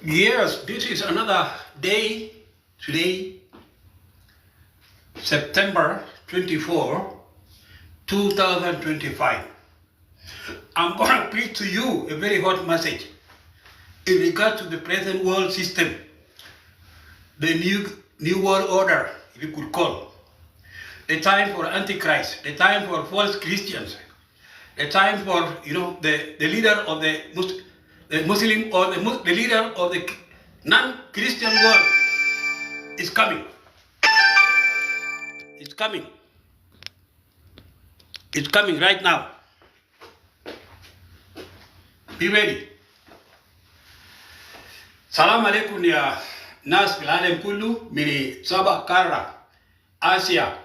Yes, this is another day today, September 24, 2025. I'm going to preach to you a very hot message in regard to the present world system, the new world order, if you could call. The time for Antichrist, the time for false Christians, the time for, the leader of the Muslim or the leader of the non-Christian world is coming. It's coming. It's coming right now. Be ready. Salam alaikum ya nas fil alam kullu min saba kara Asia,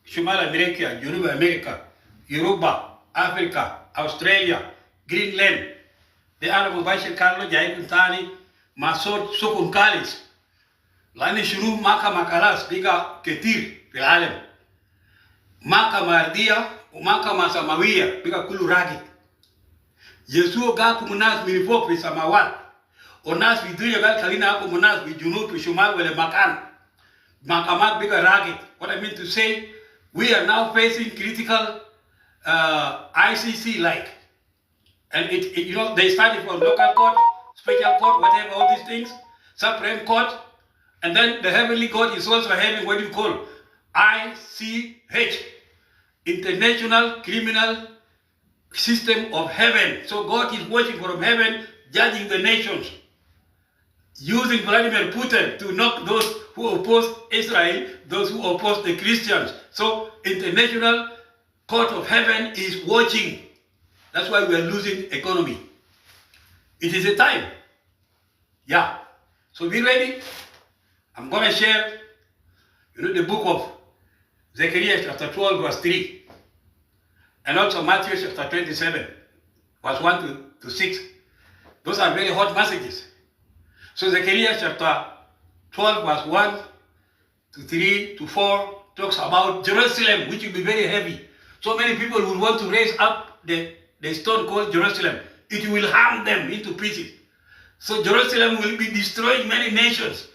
Shimal America, Junub America, Europa, Africa, Australia, Greenland. The Arab Dr Karlo Okoy masod sukun kalis. Lani shuru maka makalas biga ketir fil alam. Maka mardia umaka masamawiya biga kulu ragi. Yesu ga kumunas minifok fi samawat. Onas fi dunya gal kalina ako munas fi junub fi shumal wala makan. Makamat biga ragi. What I mean to say, we are now facing critical ICC like. And they started from local court, special court, whatever, all these things, Supreme Court, and then the heavenly court is also having what you call ICH, International Criminal System of Heaven. So God is watching from heaven, judging the nations, using Vladimir Putin to knock those who oppose Israel, those who oppose the Christians. So International Court of Heaven is watching. That's why we are losing economy. It is a time. Yeah. So be ready. I'm going to share, the book of Zechariah chapter 12 verse 3. And also Matthew chapter 27 verse 1 to 6. Those are very hot messages. So Zechariah chapter 12 verse 1 to 3 to 4 talks about Jerusalem, which will be very heavy. So many people will want to raise up the stone called Jerusalem. It will harm them into pieces. So Jerusalem will be destroying many nations.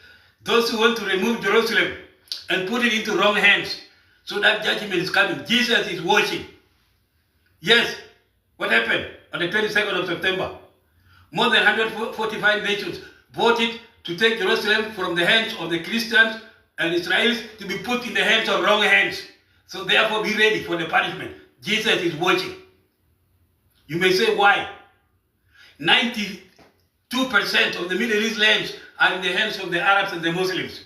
Those who want to remove Jerusalem and put it into wrong hands. So that judgment is coming. Jesus is watching. Yes, what happened on the 22nd of September? More than 145 nations voted to take Jerusalem from the hands of the Christians and Israelis to be put in the hands of wrong hands. So therefore be ready for the punishment. Jesus is watching. You may say, why? 92% of the Middle East lands are in the hands of the Arabs and the Muslims.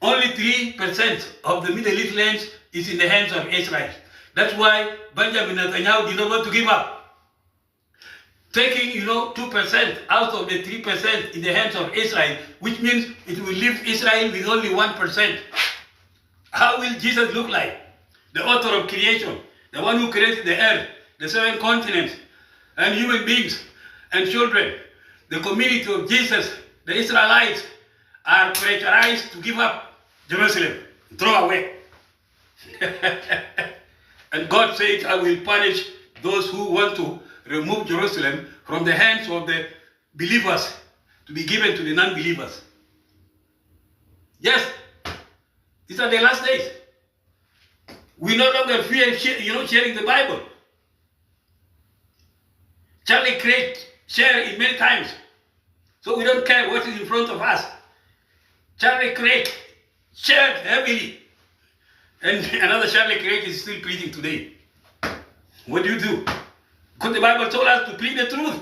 Only 3% of the Middle East lands is in the hands of Israel. That's why Benjamin Netanyahu did not want to give up. Taking, 2% out of the 3% in the hands of Israel, which means it will leave Israel with only 1%. How will Jesus look like? The author of creation, the one who created the earth, the 7 continents, and human beings and children. The community of Jesus, the Israelites, are pressurized to give up Jerusalem, throw away. And God said, I will punish those who want to remove Jerusalem from the hands of the believers to be given to the non-believers. Yes, these are the last days. We no longer fear, sharing the Bible. Charlie Craig shared it many times. So we don't care what is in front of us. Charlie Craig shared heavily. And another Charlie Craig is still preaching today. What do? Because the Bible told us to preach the truth.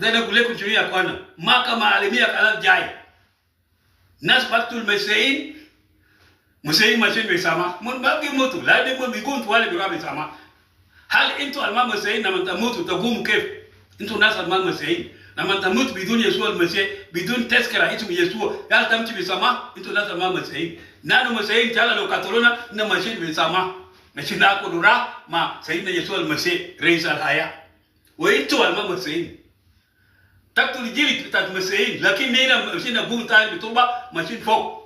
Then I could let you know, Maka ma'alimia kalat jai. Nas batul mesein, musein machin besama. Mun bagi mutu, ladi mun bigun tuwale birabi sama. Hal into alma mesein naman tamutu tagum kef. Into nas alma mesein. Naman tamut bidun Yesu al-Masih, bidun teskara itu Yesu. Yal tamchi besama into nas alma mesein. Nanu mesein jala lo katolona na machin besama. Machin ako dura ma sayin na Yesu al-Masih reis al-haya. Wa into alma mesein. Tak tu dijilit tak mesein. Lakin nina machin na bung tayo bituba machin fok.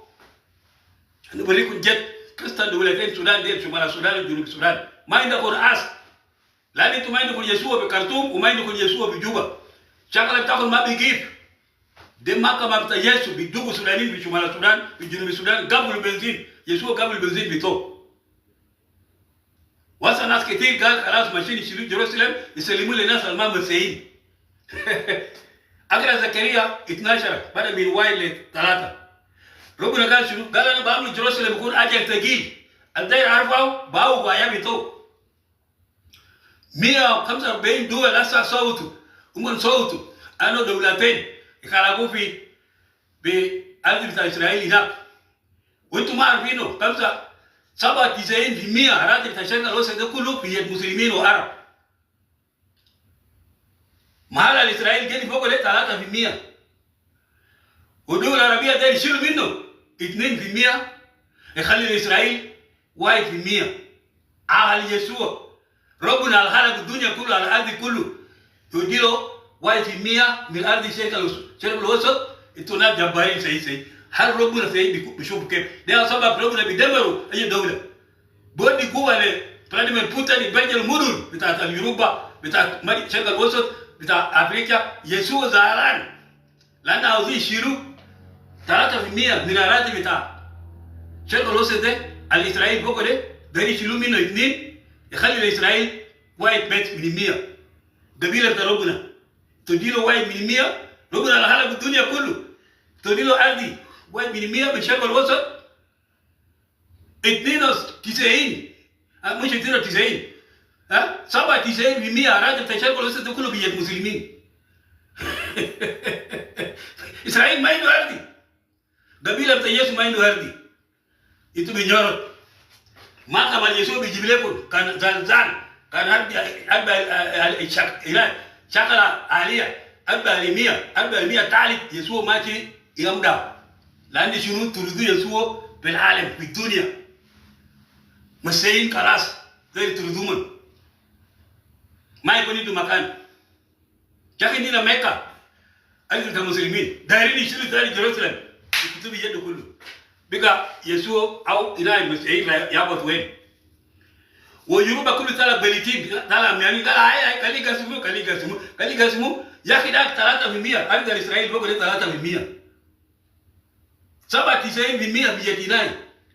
Ano balik kun jet Kristen dulu kan Sudan dia cuma Sudan junub Sudan. Main dah Quran. Lani tu main kun Yesu be Khartoum, main kun Yesu be Juba. Chakala bitakon ma bigif. De maka mabta Yesu bidugu Sudanin bishumala Sudan bijunubi Sudan gabul benzin. Yesu gabul benzin bito. Wasa nas ketir gal kalas mashini shilu Jerusalem yisalimu linas alma masihin. Agra Zakaria 12 bada min waile 3. Rubuna gal shunu galana baamlu Jerusalem kun ajal tagil. Aldair arfau bau baya bito. 145 دول هسه صوتوا هم صوتوا انا دولتين يخرجوا في بأرض بتاع اسرائيل هناك وانتم ما عارفينه 97% اراضي بتاع الشرق الاوسط ده كله في يد مسلمين وعرب. محل الاسرائيل جاني فوق له 3% والدول العربيه ده يشيلوا منه 2% يخلي اسرائيل 1% على يسوع. ربنا الخلق الدنيا كله على الارض كله تديله 1% من ارض الشرق الوسط. انتوا ناس جبارين سي هل ربنا سي بيشوف كيف ده سبب ربنا بيدمروا اي دوله بودي قوه لفلاديمير بوتين يبني المدن بتاعت اوروبا بتاعت الشرق الوسط بتاع افريقيا. يسوع زعلان لان عاوزين يشيلوا 3% من الاراضي بتاع الشرق الوسط ده الاسرائيل فوق ده داير يشيلوا منه 2 يخلي لإسرائيل 1% قبيلة بتاع ربنا تديله 1%. ربنا على حالة الدنيا كله تديله أرضي 1% من الشرق الوسط. 92 مش 92 97% أراضي بتاع الشرق الوسط ده كله بيد مسلمين. إسرائيل ما عنده أرضي. قبيلة بتاع يسوع ما عنده أرضي. انتوا بنجرب ما كمان يسوع بيجيب لكم كان زلزال كان أربع شكل عالية 400 تعلق يسوع ماشي يمدى لأن شنو تريدوا يسوع في العالم في الدنيا مسيين خلاص غير تريدون ما يكون عنده مكان. لكن هنا مكة أنتم كمسلمين دايرين يشيلوا تاني جيروسلم يكتبوا يده كله بقى يسوع أو إله المسيحيين يابط وين ويوروبا كله طلع بليتين طلع يعني قال هاي كلي قسمو يا أخي ده 3% أرض إسرائيل فوق ده 3% 97% بيديناي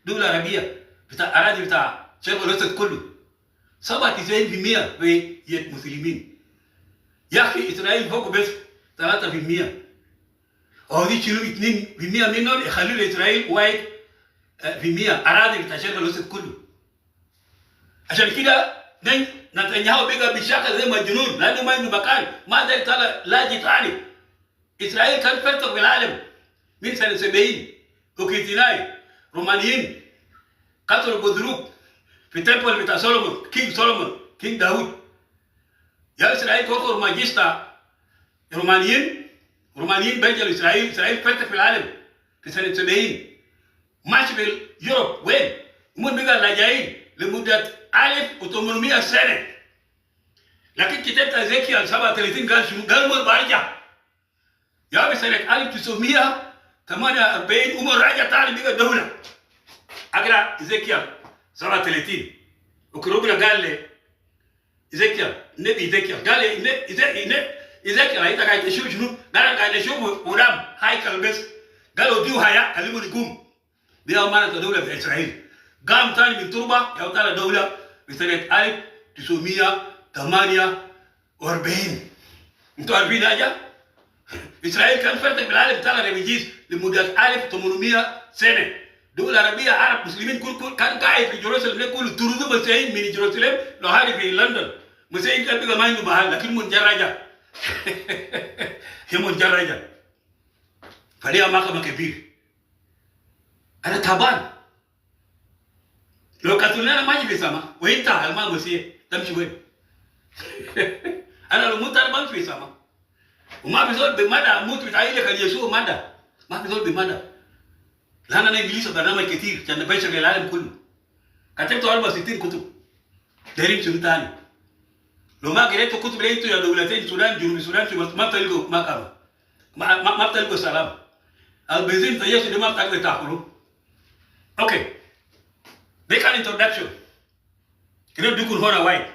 دولة عربية بتاع أراضي بتاع الشرق الأوسط كله 97% في يد مسلمين. يا أخي إسرائيل فوق بس 3% أو دي شنو 2% منهم يخلوا لإسرائيل 1% أراضي بتاع الشرق الأوسط كله. عشان كده نتنياهو بقى بشكل زي مجنون لأنه ما عنده مكان ما داري طلع لاجئ ثاني. إسرائيل كان فرتق في العالم من سنة 70 وكيتيناي رومانيين قتلوا بودروك في تمبل بتاع سولومون كينج داود. يا إسرائيل كوكو ماجيستا رومانيين بيجوا إسرائيل فرتق في العالم في سنة 70 ماشي في يوروب وين هم بقى لاجئين لمدة 1800 سنة. لكن كتاب إزكيال 37 قال شنو؟ قال مر برجع يا بسنة 1948 عمر رجع تاني بقى دولة. أقرأ إزكيال 37 وكروبنا قال لي إزكيال نبي إزكيال قال لي إزكيال هيدا قاعد يشوف شنو؟ قال قاعد يشوف ودام هيكل بس قالوا ديو هيا كلموا نقوم دي أمانة دولة في إسرائيل. قام تاني من تربة يا وطالة دولة بسنة 1948. انتوا عارفين حاجة؟ إسرائيل كان فرتك بالعالم بتاع الريفيجيز لمدة 1800 سنة. دولة عربية عرب مسلمين كل كان قاعد في جيروسلم كله تردوا مسيحيين من جيروسلم لو هاري في لندن مسيحيين كان بيقى ما عنده محل لكن متجرجة هي متجرجة فليها محكمة كبير. أنا تعبان لو قتلنا ما يجي بسما وين تعال ما مسيح تمشي وين؟ أنا لو موت أنا ما في سما وما بيزول بمدى موت بتاعي لك يسوع مدى ما بيزول بمدى. لأن أنا إنجليزي برنامج كتير كان بنشر العالم كله كتبت 64 كتب دارين شنو تاني. لو ما قريتوا كتب لقيتوا يا دولتين السودان جنوب السودان ما بتلقوا ما بتلقوا سلام. البنزين تيجي ده ما بتقدر تاكله. أوكي. ده كان introduction. كده بيكون هنا وايد.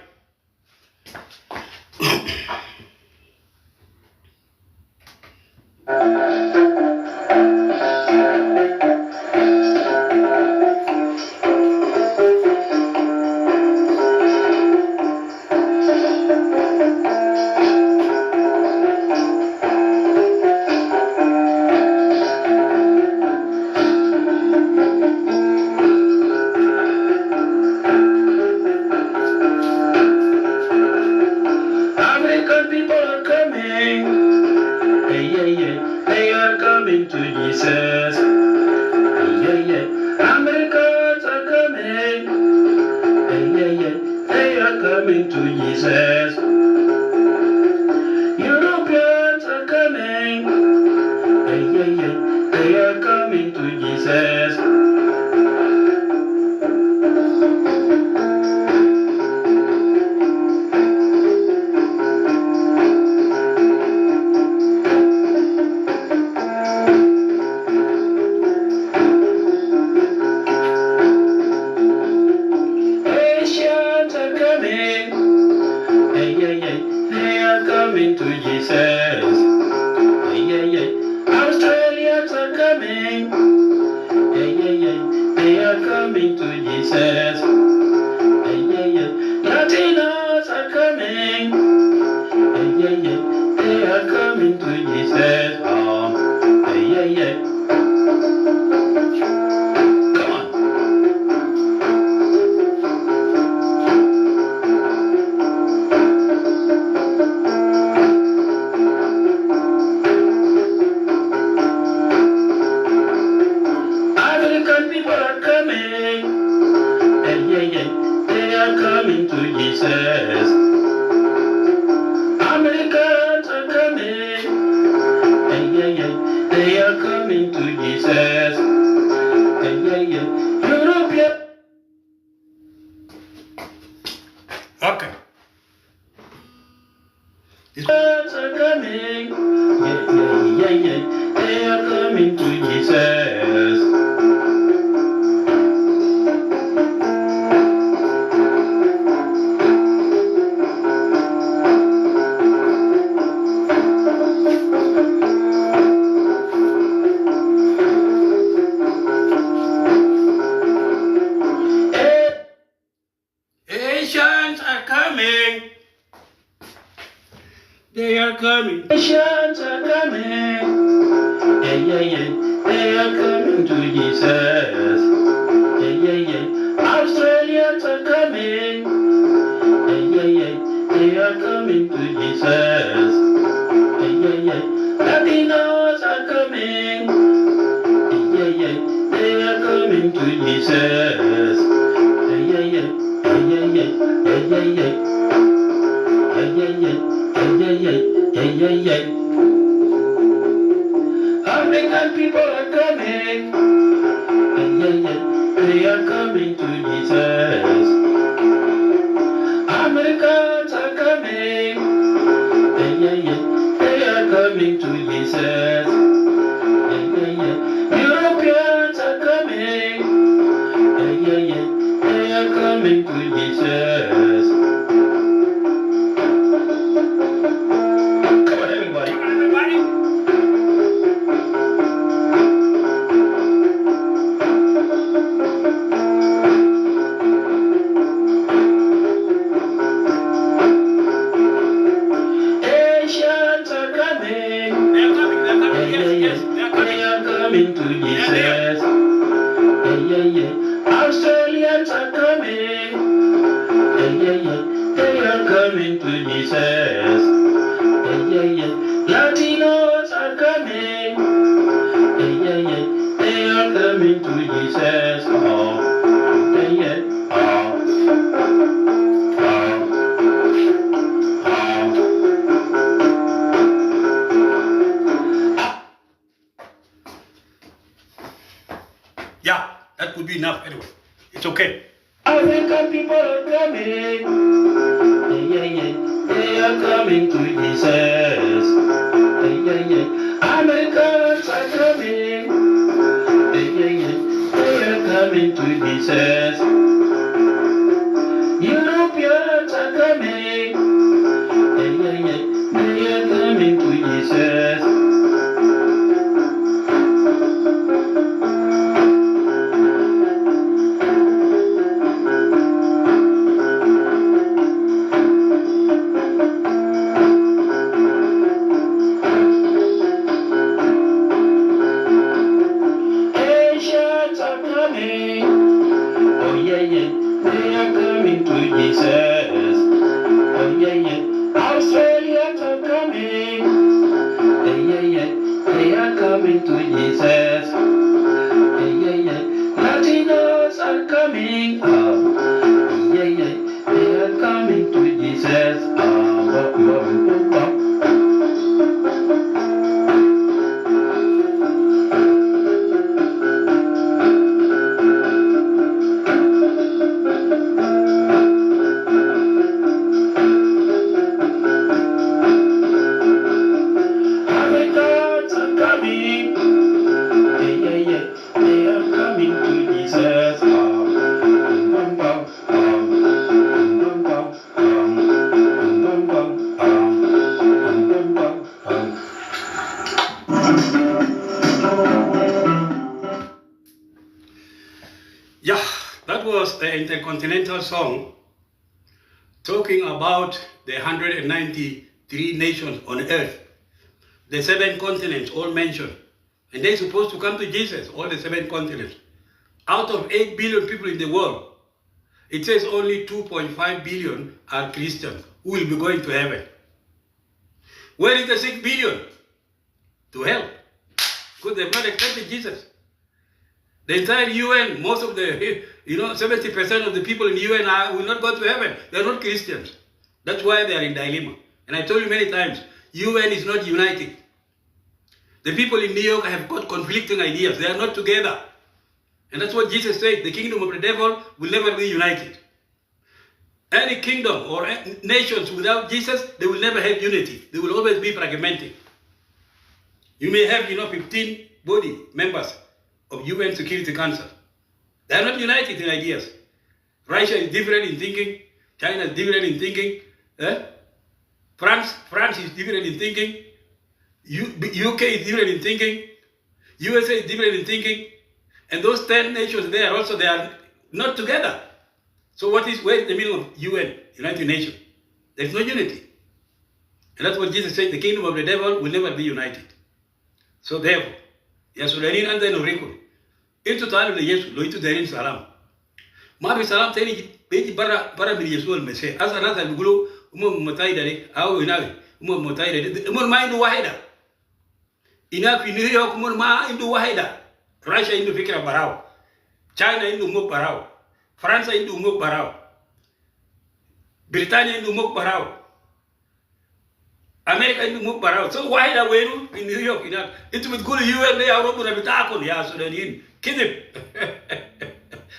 coming to Jesus. Yeah, yeah. Australians are coming. Yeah, yeah, yeah. They are coming to Jesus. Yeah, yeah. Latinos are coming. Yeah, yeah. They are coming to Jesus. Yeah, yeah. Come on. African people are coming. Yeah, yeah. They are coming to Jesus. Americans are coming. Yeah, yeah. They are coming to Jesus. Yeah, yeah. European. Okay. Americans are coming. Yeah, yeah, yeah, yeah. They are coming to Jesus. Asians are coming. They are coming. Asians are coming. Yeah, yeah, yeah. They are coming to Jesus. Yeah, yeah, yeah. Australians are coming. Yeah, yeah, yeah. They are coming to Jesus. Yeah, yeah, yeah. Latinos are coming. Yeah, yeah. They are coming to Jesus. Yeah, yeah, yeah. Yeah, yeah, yeah. Yeah, yeah, yeah. Yeah, yeah, yeah. Yeah, yeah, yeah, yeah, yeah. African people are coming. Yeah, yeah, they are coming to Jesus. Americans are coming. Yeah, yeah, they are coming to Jesus. Yeah, yeah, yeah. Europeans are coming. Yeah, yeah, they are coming to Jesus. Come on, everybody. Come on, everybody. Asians are coming. They are coming. They are coming. Yes, yes. They are coming. They are coming to Jesus. Yeah, yeah, yeah. Australians are coming. Yeah, yeah, yeah. They are coming to Jesus. Yeah, yeah, yeah. Latinos are coming. Yeah, yeah, yeah. They are coming to Jesus. Yeah, yeah. Yeah, that would be enough anyway. It's okay. African people are coming. Yeah, yeah. They are coming to Jesus. Yeah, yeah. Americans are coming. Yeah, yeah. They are coming to Jesus. Europeans are coming. Yeah, yeah. They are coming to Jesus. Asians are coming. Oh yeah, yeah. They are coming to Jesus. Oh yeah, yeah. Australians are coming. Yeah, yeah. They are coming to Jesus. Yeah, yeah. Latinos are coming. Yeah, yeah. They are coming to Jesus. Americans are coming. Yeah, yeah, yeah. They are coming to Jesus. Bum, bum, bum, bum, bum, bum, bum, bum, bum. was the intercontinental song talking about the 193 nations on earth, the 7 continents all mentioned. And they're supposed to come to Jesus, all the 7 continents. Out of 8 billion people in the world, it says only 2.5 billion are Christians who will be going to heaven. Where is the 6 billion? To hell. Because they've not accepted Jesus. The entire UN, most of the, 70% of the people in the UN will not go to heaven. They're not Christians. That's why they are in dilemma. And I told you many times, UN is not united. The people in New York have got conflicting ideas. They are not together. And that's what Jesus said. The kingdom of the devil will never be united. Any kingdom or nations without Jesus, they will never have unity. They will always be fragmented. You may have, 15 body members of UN Security Council. They are not united in ideas. Russia is different in thinking. China is different in thinking. France is different in thinking. UK is different in thinking. USA is different in thinking. And those 10 nations there also, they are not together. So where is the meaning of UN, United Nations? There is no unity. And that's what Jesus said, the kingdom of the devil will never be united. So therefore, Yasulanin and then Urikul. Into time of the Yesu, Loitu Derin Salam. Mabi Salam telling Beji Bara Yesu may say, as another Gulu, Mutaida, our Inavi, Mutaida, Mind Wahida. Enough in New York, Murma into Wahida. Russia into Fikra Barao. China into Muk Barao. France into Muk Barao. Britannia into Muk Barao. America into Muk Barao. So why are we in New York? It's with good UN, they are open a bit on Yasudanin. Kid him.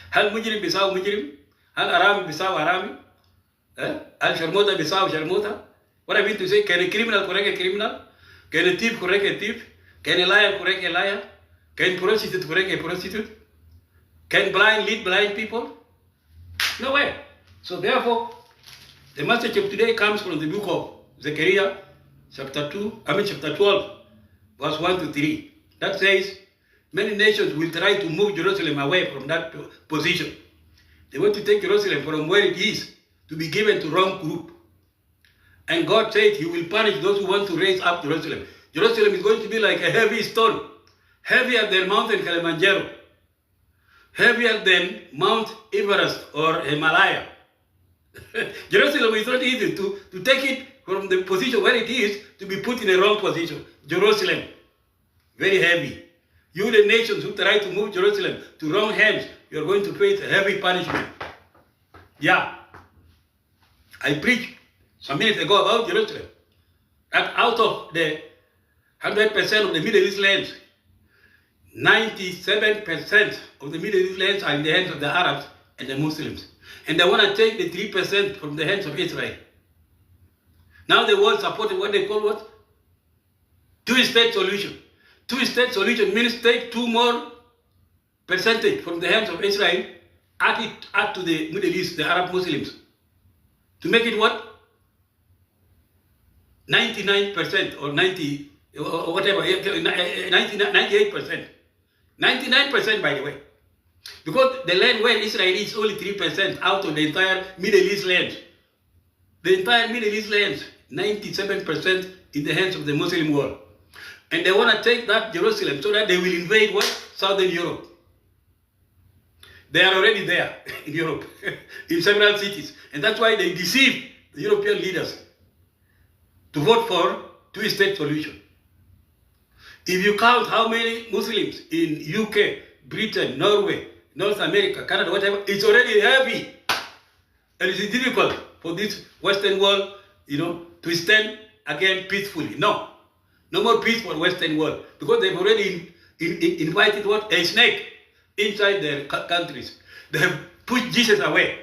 Hal Mujrim Bissau Mujrim. Hal Arami Bissau Arami. Al Sharmota Bissau Sharmota. What I mean to say, can a criminal correct a criminal? Can a thief correct a thief? Can a liar correct a liar? Can prostitute correct a prostitute? Can blind lead blind people? No way. So therefore, the message of today comes from the book of Zechariah, chapter 12, verse 1 to 3. That says, many nations will try to move Jerusalem away from that position. They want to take Jerusalem from where it is to be given to wrong group. And God said he will punish those who want to raise up Jerusalem. Jerusalem is going to be like a heavy stone, heavier than Mountain Kilimanjaro, heavier than Mount Everest or Himalaya. Jerusalem is not easy to take it from the position where it is to be put in a wrong position. Jerusalem, very heavy. You, the nations who try to move Jerusalem to wrong hands, you are going to face a heavy punishment. Yeah. I preached some minutes ago about Jerusalem. That out of the 100% of the Middle East lands, 97% of the Middle East lands are in the hands of the Arabs and the Muslims. And they want to take the 3% from the hands of Israel. Now the world supported what they call what? Two-state solution. Two-state solution means take 2 more percentage from the hands of Israel, add to the Middle East, the Arab Muslims. To make it what? 99% or 90 or whatever, 98%. 99% by the way. Because the land where Israel is only 3% out of the entire Middle East land. The entire Middle East land, 97% in the hands of the Muslim world. And they want to take that Jerusalem so that they will invade what? Southern Europe. They are already there in Europe, in several cities. And that's why they deceive the European leaders to vote for two-state solution. If you count how many Muslims in UK, Britain, Norway, North America, Canada, whatever, it's already heavy. And it's difficult for this Western world, to stand again peacefully. No more peace for Western world. Because they've already invited what? A snake inside their countries. They have pushed Jesus away.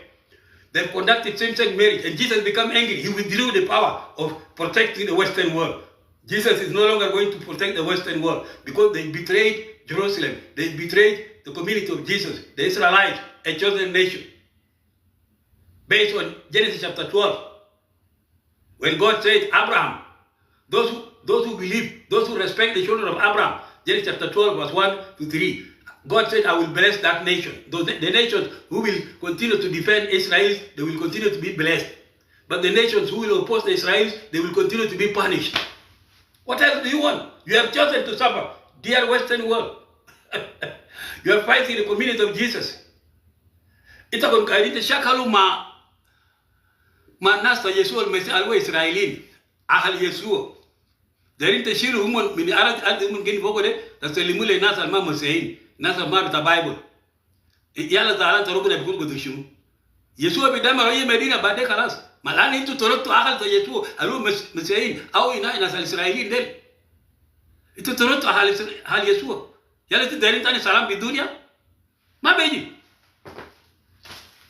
They've conducted same-sex marriage, and Jesus became angry. He withdrew the power of protecting the Western world. Jesus is no longer going to protect the Western world because they betrayed Jerusalem. They betrayed the community of Jesus, the Israelites, a chosen nation. Based on Genesis chapter 12, when God said, Abraham, those who believe, those who respect the children of Abraham, Genesis chapter 12, verse 1 to 3, God said, I will bless that nation. The nations who will continue to defend Israel, they will continue to be blessed. But the nations who will oppose the Israelis, they will continue to be punished. What else do you want? You have chosen to suffer. Dear Western world, you are fighting the community of Jesus. Ita kon kairite shakalu ma nasta Yesu al-Mesih alwa Israelin ahal Yesu. Dari tashiru umon min arad umun geni bokode tasalimule nasa al-ma Mesihin nasa ma bita Bible. Yala zalan tarobuna bikun godushu. Yesu bidama roye Medina bade kalas. Malani itu torotto ahal ta Yesu alwa Mesihin au ina nasa Israelin del. Itu torotto hal Yesu. Yala itu dari tani salam di dunia. Ma beji.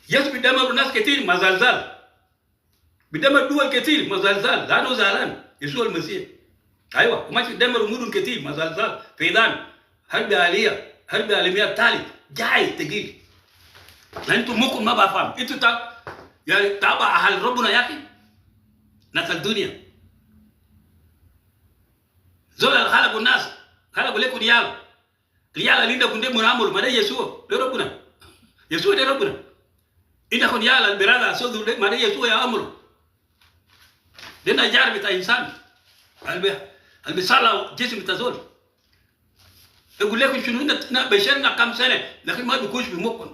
Yesu bidama nas ketir mazalzal. Bidama dual ketir mazalzal. Lano zalan. Yesu al-Mesih. ايوه وماشي دمر مدن كتير مزلزال فيضان حرب عاليه حرب عالميه الثالث جاي تقيل. انتم ممكن ما بفهم انتوا يعني تابع اهل ربنا يا اخي ناس الدنيا زول خلقوا الناس خلقوا لكم ريال اللي عندكم ده منامل ما ده يسوع ده ربنا يسوع ده ربنا عندكم ريال البرادة سودو ما ده يسوع يا امر ده نجار بتاع انسان البصالة جسم تزول يقول لكم شنو بشرنا كم سنة لكن ما بيكونش بمكن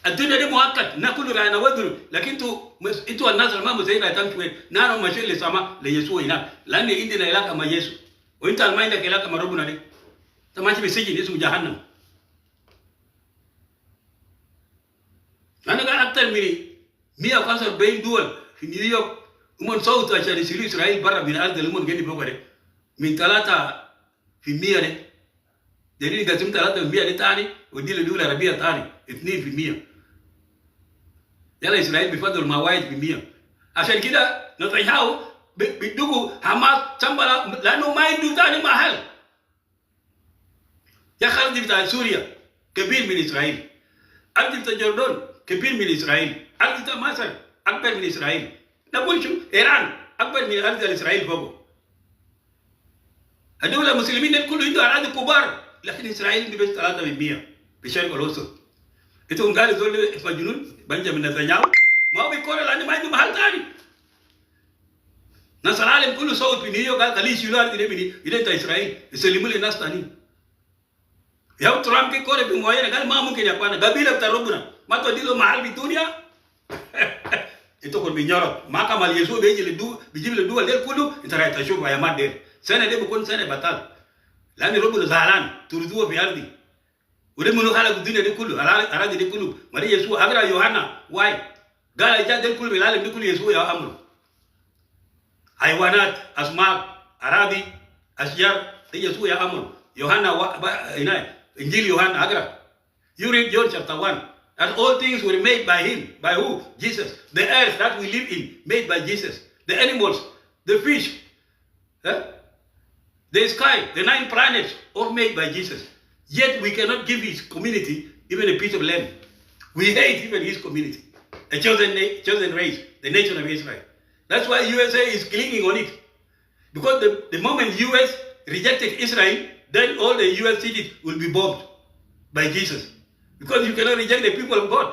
الدنيا دي مؤقت ناكل راينا ودر لكن انتوا الناس ما مزين رايتان وين نانو ماشي لسما ليسوع هنا لان عندنا علاقه مع يسوع وانت ما عندك علاقه مع ربنا دي انت ماشي بسجن اسمه جهنم. انا قاعد اكثر من 145 دول في نيويورك ومن صوت عشان يسيروا اسرائيل برا من الارض اللي هم جايين فوق ده من 3% ده دليل قسم 3% ده ثاني ودي الدول العربيه ثاني 2%. يلا اسرائيل بيفضل المواعيد ب100 عشان كده نتنياهو بيدقوا حماس تنبلا لانه ما عنده ثاني محل. يا خالد بتاع سوريا كبير من اسرائيل، ارض بتاع الجردون كبير من اسرائيل، ارض بتاع مصر اكبر من اسرائيل. نقول شو ايران اكبر من ارض اسرائيل فوقه. الدول المسلمين كله عنده اراضي كبار لكن اسرائيل عنده بس 3% في الشرق الاوسط. انتوا قالوا زول مجنون بنجامين نتنياهو ما هو بيقول لانه ما عنده محل ثاني. ناس العالم كله صوت في نيويورك قال خليه يشيلوا ارض دي بتاع اسرائيل يسلموا للناس ثانيين. يا ترامب كي كوره بمويه قال ما ممكن يا اخوانا قبيله بتاع ربنا ما تودي له محل في الدنيا. انتوا كل بنيارك ما كمال يسوع بيجيب الدول دي كله انت رايح تشوف يا مادر سنه دي بكون سنه بطال لان ربنا زعلان تردوه في ارضي وده منو خلق الدنيا دي كله اراضي دي كله ما دي يسوع اقرا يوحنا واي قال اجا دي كله بالعالم دي كله يسوع يا امر حيوانات اسماك اراضي اشجار دي يسوع يا امر يوحنا هنا انجيل يوحنا اقرا you read John chapter 1 and all things were made by him. By who? Jesus. The earth that we live in, made by Jesus. The animals, the fish, the sky, the 9 planets, all made by Jesus. Yet we cannot give his community even a piece of land. We hate even his community. A chosen race, the nation of Israel. That's why USA is clinging on it. Because the moment US rejected Israel, then all the US cities will be bombed by Jesus. Because you cannot reject the people of God.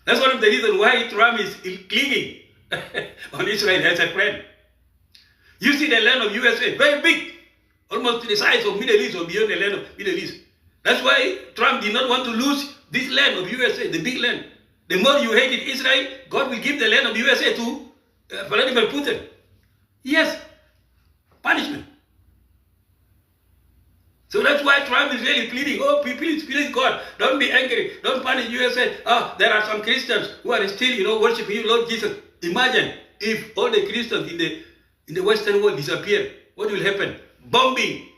That's one of the reasons why Trump is clinging on Israel as a friend. You see the land of USA, very big, almost the size of Middle East or beyond the land of Middle East. That's why Trump did not want to lose this land of USA, the big land. The more you hated Israel, God will give the land of USA to Vladimir Putin. Yes, punishment. So that's why Trump is really pleading, oh, please God, don't be angry, don't punish USA. Oh, there are some Christians who are still, worshiping you, Lord Jesus. Imagine if all the Christians in the Western world disappear, what will happen? Bombing.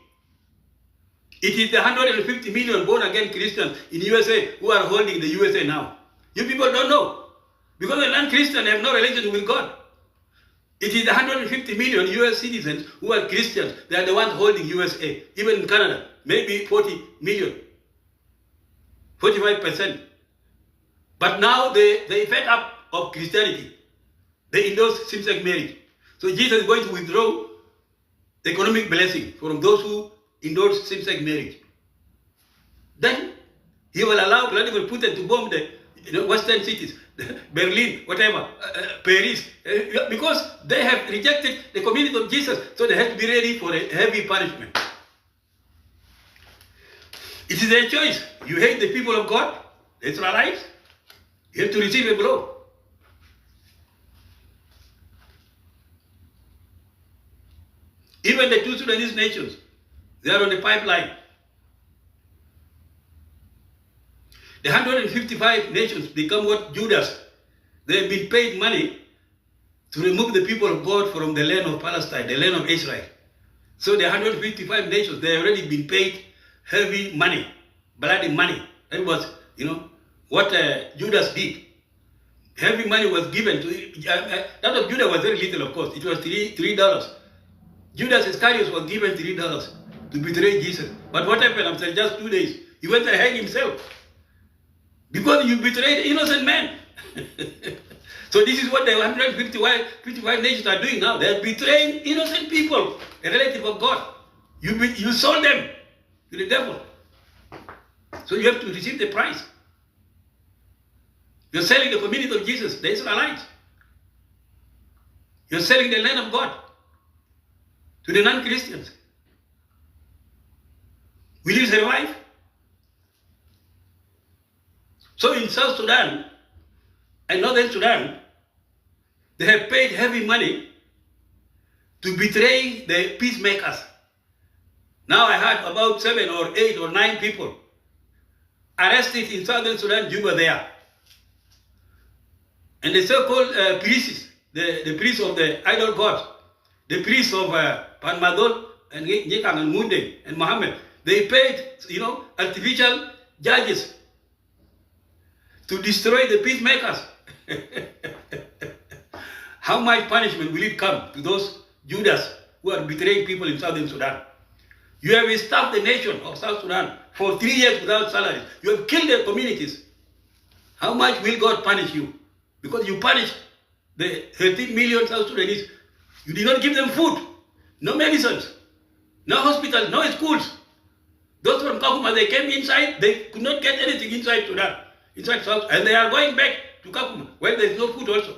It is the 150 million born-again Christians in USA who are holding the USA now. You people don't know. Because the non-Christians have no relation with God. It is 150 million US citizens who are Christians. They are the ones holding USA. Even in Canada, maybe 40 million. 45%. But now they fed up of Christianity. They endorse same-sex marriage. So Jesus is going to withdraw the economic blessing from those who endorse same-sex marriage. then he will allow Vladimir Putin to bomb the western cities, Berlin, whatever, Paris, because they have rejected the community of Jesus, so they have to be ready for a heavy punishment. It is their choice. You hate the people of God, the Israelites, you have to receive a blow. Even the two Sudanese nations, they are on the pipeline. The 155 nations become what Judas. They have been paid money to remove the people of God from the land of Palestine, the land of Israel. So the 155 nations, they have already been paid heavy money, bloody money. That was, what Judas did. Heavy money was given to, that of Judas was very little, of course. It was $3. Judas Iscariot was given $3 to betray Jesus. But what happened after just 2 days? He went and hanged himself. Because you betrayed innocent men. So this is what the 155 nations are doing now. They are betraying innocent people, a relative of God. You sold them to the devil. So you have to receive the price. You're selling the community of Jesus, the Israelites. You're selling the land of God to the non-Christians. Will you survive? So in South Sudan and Northern Sudan, they have paid heavy money to betray the peacemakers. Now I heard about 7 or 8 or 9 people arrested in Southern Sudan, Juba there. And the so-called priests, the priests of the idol gods, the priests of Panmadol and Nyekang and Munde and Mohammed, they paid, artificial judges to destroy the peacemakers. How much punishment will it come to those Judas who are betraying people in Southern Sudan? You have starved the nation of South Sudan for 3 years without salaries. You have killed their communities. How much will God punish you? Because you punished the 13 million South Sudanese. You did not give them food, no medicines, no hospitals, no schools. Those from Kakuma, they came inside, they could not get anything inside Sudan. Inside South, and they are going back to Kakuma, where there is no food also.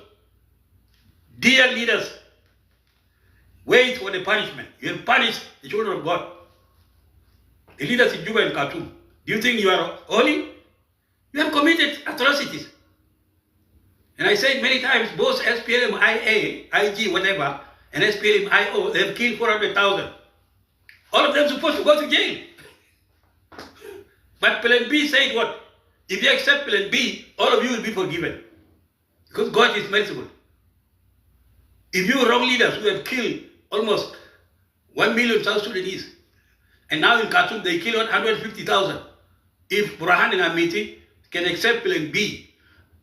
Dear leaders, wait for the punishment. You have punished the children of God. The leaders in Juba and Khartoum. Do you think you are holy? You have committed atrocities. And I said many times, both SPLM IA, IG, whatever, and SPLM IO, they have killed 400,000. All of them supposed to go to jail. But Plan B said what? If you accept Plan B, all of you will be forgiven. Because God is merciful. If you wrong leaders who have killed almost 1 million South Sudanese, and now in Khartoum they kill 150,000. If Burhan and Amiti can accept Plan B,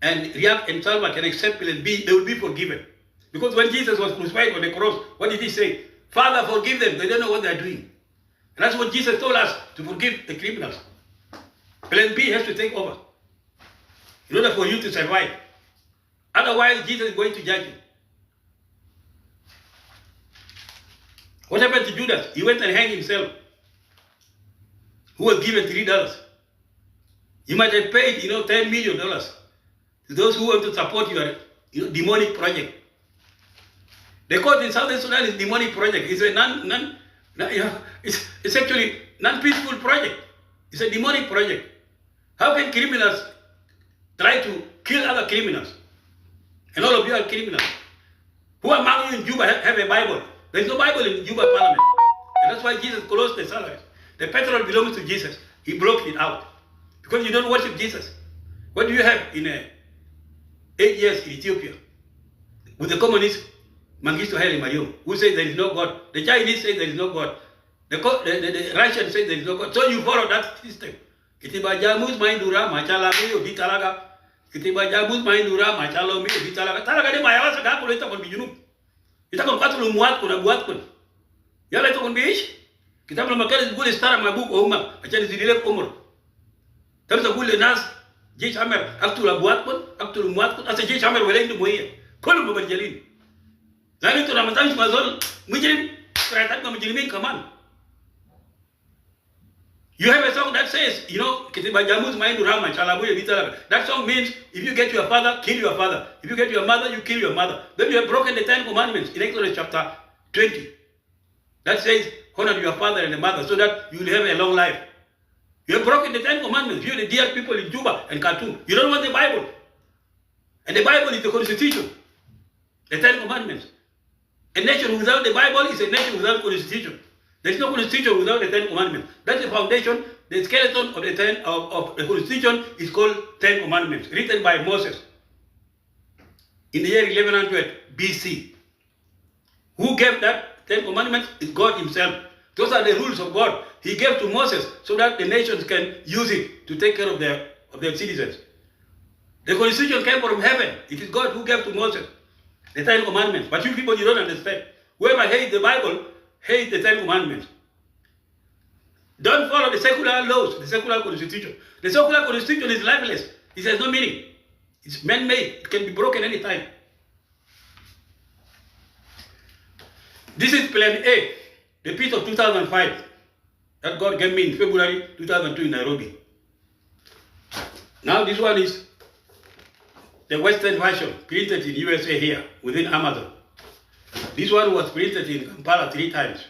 and Riyadh and Salva can accept Plan B, they will be forgiven. Because when Jesus was crucified on the cross, what did he say? Father, forgive them, they don't know what they're doing. And that's what Jesus told us, to forgive the criminals. Plan B has to take over in order for you to survive. Otherwise, Jesus is going to judge you. What happened to Judas? He went and hanged himself. Who was given $3? You might have paid, $10 million to those who want to support your demonic project. The court in Southern Sudan is demonic project. It's a it's actually non-peaceful project. It's a demonic project. How can criminals try to kill other criminals? And all of you are criminals. Who among you in Juba have a Bible? There is no Bible in Juba Parliament. And that's why Jesus closed the salaries. The petrol belongs to Jesus. He broke it out. Because you don't worship Jesus. What do you have in 8 years in Ethiopia? With the communists, Mengistu Haile Mariam, who says there is no God. The Chinese say there is no God. The Russians say there is no God. So you follow that system. Kitiba jamus maindura machalami obitalaga. Kitiba jamus maindura machalomi obitalaga. Talaga de mayawasa ga ko leta kon bijunu. Ita kon katulu muat ko na buat kon. Yala ito kon biish. Kitab na makali gule stara mabuk o uma. Achani zidile umur. Tamsa gule nas jesh amer aktul buat kon, aktul muat kon. Asa jesh amer wala indu moye. Kullu mubaljalin. Lani to Ramadan mazol mujrim. Kerajaan kaum mujrimin kaman. You have a song that says, you know, that song means if you get your father, kill your father. If you get your mother, you kill your mother. Then you have broken the 10 commandments in Exodus chapter 20. That says, honor your father and the mother so that you will have a long life. You have broken the 10 commandments. You, the dear people in Juba and Khartoum. You don't want the Bible. And the Bible is the constitution. The 10 commandments. A nation without the Bible is a nation without constitution. There is no constitution without the 10 commandments. That's the foundation. The skeleton of the constitution is called 10 commandments, written by Moses in the year 1100 BC. Who gave that 10 commandments? Is God himself. Those are the rules of God. He gave to Moses so that the nations can use it to take care of their citizens. The constitution came from heaven. It is God who gave to Moses the 10 commandments. But you people, you don't understand. Whoever hates the Bible, hate the 10 commandments. Don't follow the secular laws, the secular constitution. The secular constitution is lifeless. It has no meaning. It's man-made. It can be broken anytime. This is Plan A, the peace of 2005 that God gave me in February 2002 in Nairobi. Now this one is the Western version, printed in USA here, within Amazon. This one was printed in Kampala 3 times.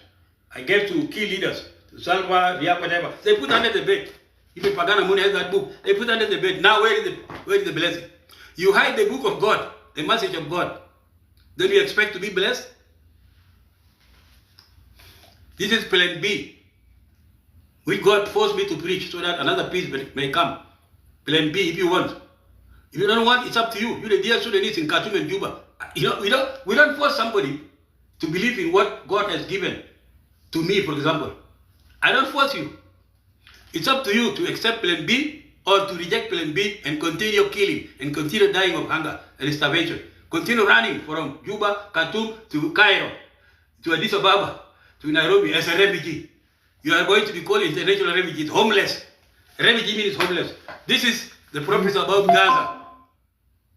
I gave to key leaders, to Salva, Ria, whatever. They put under the bed. Even Pagana Moon has that book. They put under the bed. Now where is the blessing? You hide the book of God, the message of God. Then you expect to be blessed? This is Plan B, which God forced me to preach so that another peace may come. Plan B, if you want. If you don't want, it's up to you. You, the dear Sudanese in Khartoum and Juba. You know, we don't force somebody to believe in what God has given to me, for example. I don't force you. It's up to you to accept Plan B or to reject Plan B and continue killing and continue dying of hunger and starvation. Continue running from Juba, Khartoum to Cairo, to Addis Ababa, to Nairobi as a refugee. You are going to be called international refugees, homeless. Refugee means homeless. This is the prophecy about Gaza.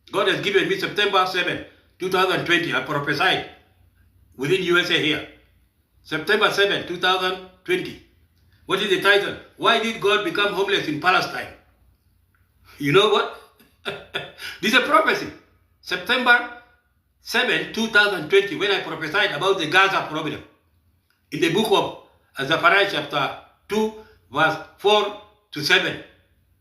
God has given me September 7, 2020. I prophesied within USA here. September 7, 2020. What is the title? Why did God become homeless in Palestine? You know what? This is a prophecy. September 7, 2020, when I prophesied about the Gaza problem. In the book of Zechariah chapter 2, verse 4 to 7.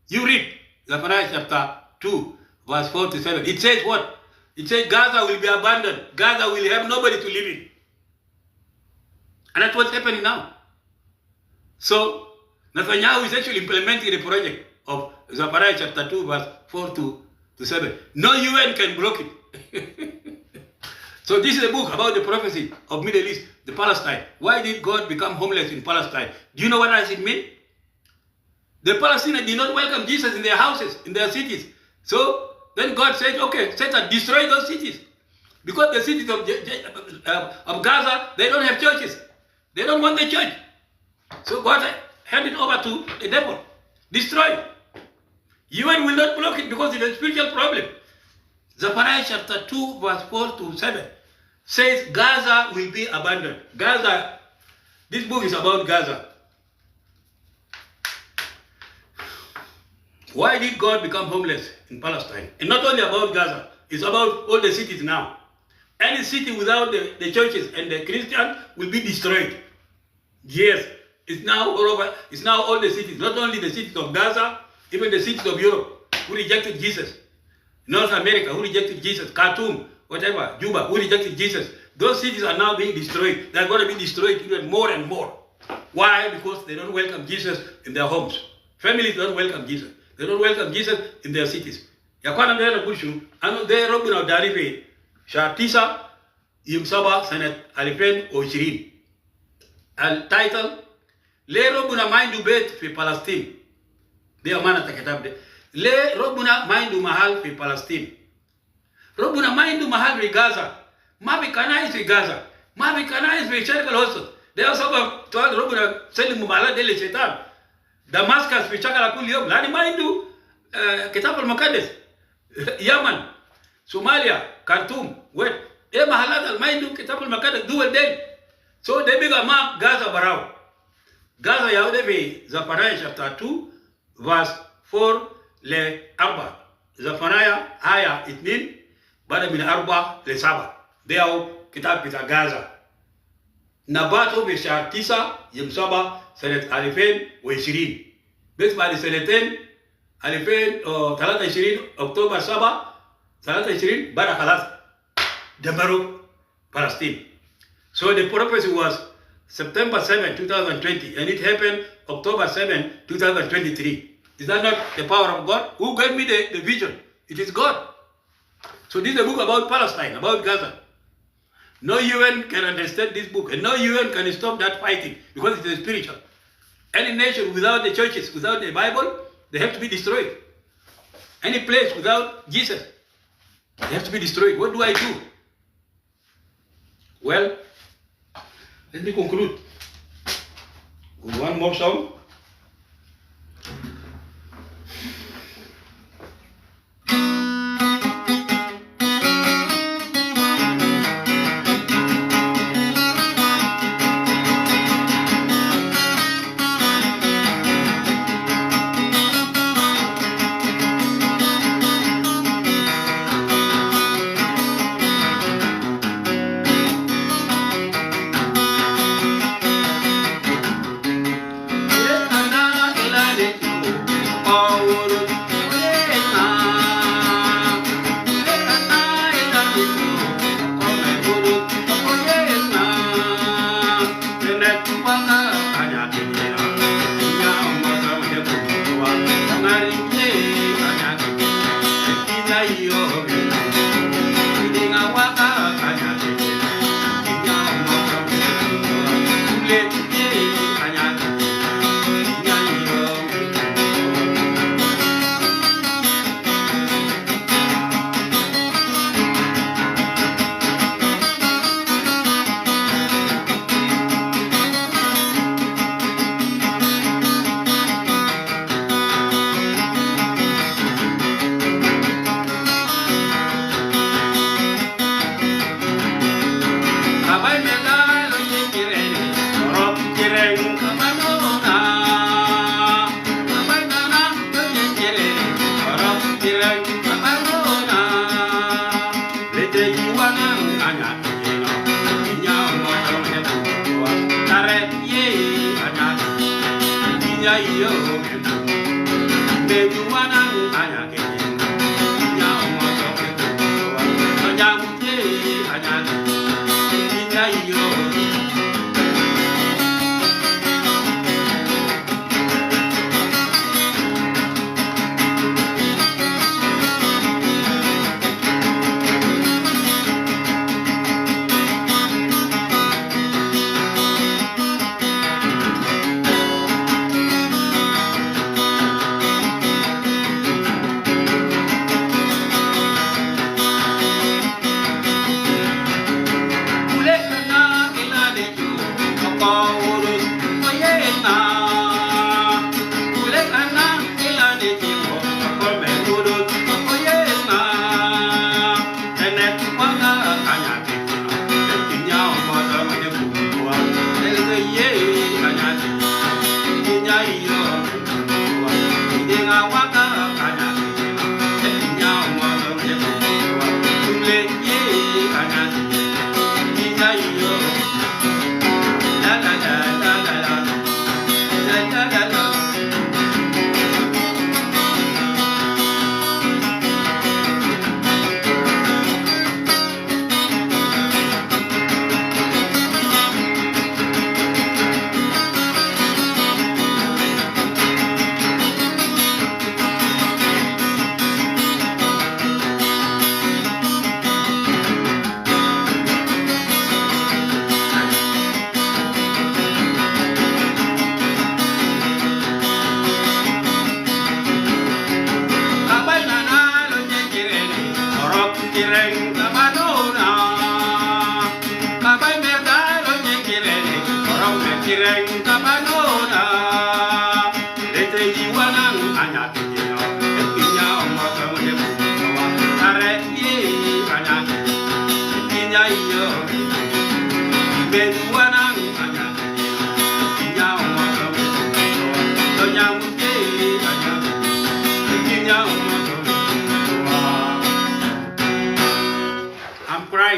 You read Zechariah chapter 2, verse 4 to 7. It says what? It says Gaza will be abandoned. Gaza will have nobody to live in. And that's what's happening now. So, Netanyahu is actually implementing the project of Zechariah chapter 2, verse 4 to 7. No UN can block it. So this is a book about the prophecy of Middle East, the Palestine. Why did God become homeless in Palestine? Do you know what does it mean? The Palestinians did not welcome Jesus in their houses, in their cities. So then God said, okay, Satan, destroy those cities. Because the cities of Gaza, they don't have churches. They don't want the church. So God handed over to the devil. Destroy. UN will not block it because it's a spiritual problem. Zechariah chapter 2, verse 4 to 7 says Gaza will be abandoned. Gaza, this book is about Gaza. Why did God become homeless in Palestine? And not only about Gaza, it's about all the cities now. Any city without the churches and the Christians will be destroyed. Yes, it's now all over. It's now all the cities, not only the cities of Gaza, even the cities of Europe who rejected Jesus. North America, who rejected Jesus. Khartoum, whatever, Juba, who rejected Jesus. Those cities are now being destroyed. They're going to be destroyed even more and more. Why? Because they don't welcome Jesus in their homes. Families don't welcome Jesus. They don't welcome Jesus in their cities. Yakwana mbele kushu, ano de robu na udarife, shatisa, yumsaba sanat alifen o shirin. Al title, le robu na mindu bet fi Palestine. De amana takitab de. Le robuna mindu mahal fi Palestine. Robuna mindu mahal fi Gaza. Mabi kanais fi Gaza. Mabi kanais fi Sharq al-Awsat. They also have told robuna selimu mala dele shetan. Damascus fi chakala kul yom. Lani mindu kitab al-Muqaddas. Yemen, Somalia, Khartoum. Wait. E mahalat al mindu kitab al-Muqaddas dual day. So they big a map Gaza barao. Gaza Yahude be Zephaniah chapter 2, verse 4 le Arba. Zephaniah aya itnin, bada min Arba le Saba. Deo kitab kita Gaza. Nabato be shahar tisa yom saba senet alifen wa ishirin. Bes badi seneten alifen talata ishirin Oktober saba talata ishirin bada khalas Damaru Palestine. So the prophecy was September 7, 2020, and it happened October 7, 2023. Is that not the power of God? Who gave me the vision? It is God. So this is a book about Palestine, about Gaza. No UN can understand this book, and no UN can stop that fighting because it is spiritual. Any nation without the churches, without the Bible, they have to be destroyed. Any place without Jesus, they have to be destroyed. What do I do? Well, let me conclude with one more song.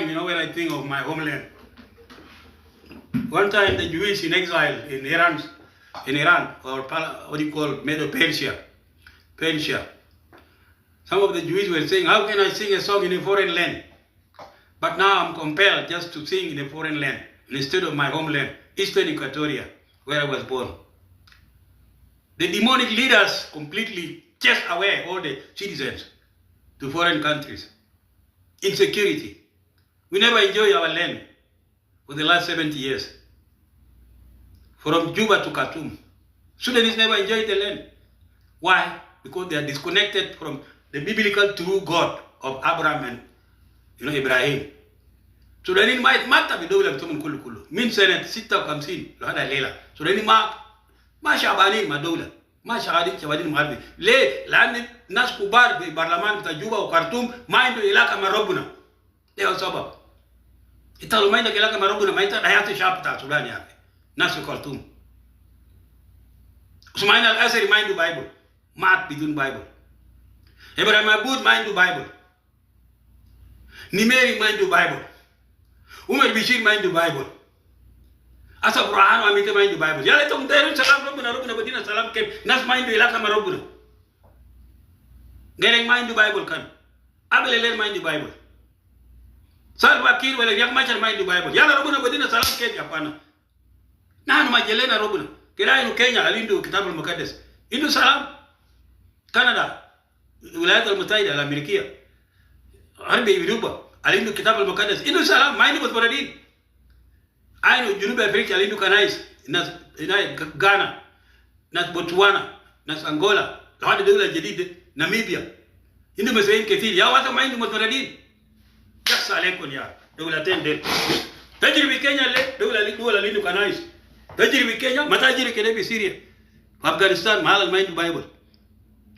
crying, when I think of my homeland. One time the Jewish in exile in Iran, or what do you call Medo-Persia, Persia. Some of the Jews were saying, how can I sing a song in a foreign land? But now I'm compelled just to sing in a foreign land instead of my homeland, Eastern Equatoria, where I was born. The demonic leaders completely chased away all the citizens to foreign countries. Insecurity. We never enjoy our land for the last 70 years. From Juba to Khartoum. Sudanese never enjoyed the land. Why? Because they are disconnected from the biblical true God of Abraham and Ibrahim. Sudanese might matter بدولة بتمن كله من سنة 56 لهذا الليلة. Sudanese ما شعبانين مع دولة. ما شعبانين مغربي. ليه؟ لأن ناس كبار في برلمان بتاع جوبا وخرطوم ما عنده علاقة مع ربنا. ده هو السبب. انت لو ما عندك علاقة مع ربنا ما انت حياة الشعب بتاع السودان يا أخي. ناس في خرطوم. اسماعيل الأزهري ما عنده بايبل. مات بدون بايبل. إبراهيم عبود ما عنده بايبل. نيميري ما عنده بايبل. عمر بشير ما عنده بايبل. أصلا برهان وأميتة ما عنده بايبل. يا ليتهم دايرين سلام ربنا بدينا سلام كيف ناس ما عنده علاقة مع ربنا. غيرك ما عنده بايبل كان. قبل الليل ما عنده بايبل. سالفا كير ولا ياك ماشر ما عنده بايبل. يا ربنا بدينا سلام كيف يا أخوانا. نحن ما جلنا ربنا. كده إنه كينيا عنده كتاب المقدس. عنده سلام. كندا الولايات المتحدة الأمريكية حرب أوروبا عنده كتاب المقدس عنده سلام ما عنده متفردين عنده جنوب أفريقيا عنده كنايس ناس غانا ناس بوتسوانا ناس أنغولا لحد دولة جديدة ناميبيا عنده مسؤولين كثير يا واسع ما عنده متفردين يخص عليكم يا دولتين دول تجربة كينيا دولة عنده كنايس تجربة كينيا ما تجربة كده في سوريا أفغانستان ما عنده بايبل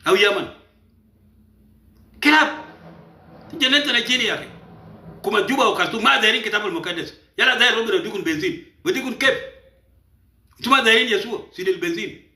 أو يمن كلاب جننتنا جيني يا أخي كما جوبا وخرطوم ما دايرين كتاب المقدس يلا داير ربنا يديكم بنزين وديكم كيف انتوا ما دايرين يسوع سيد البنزين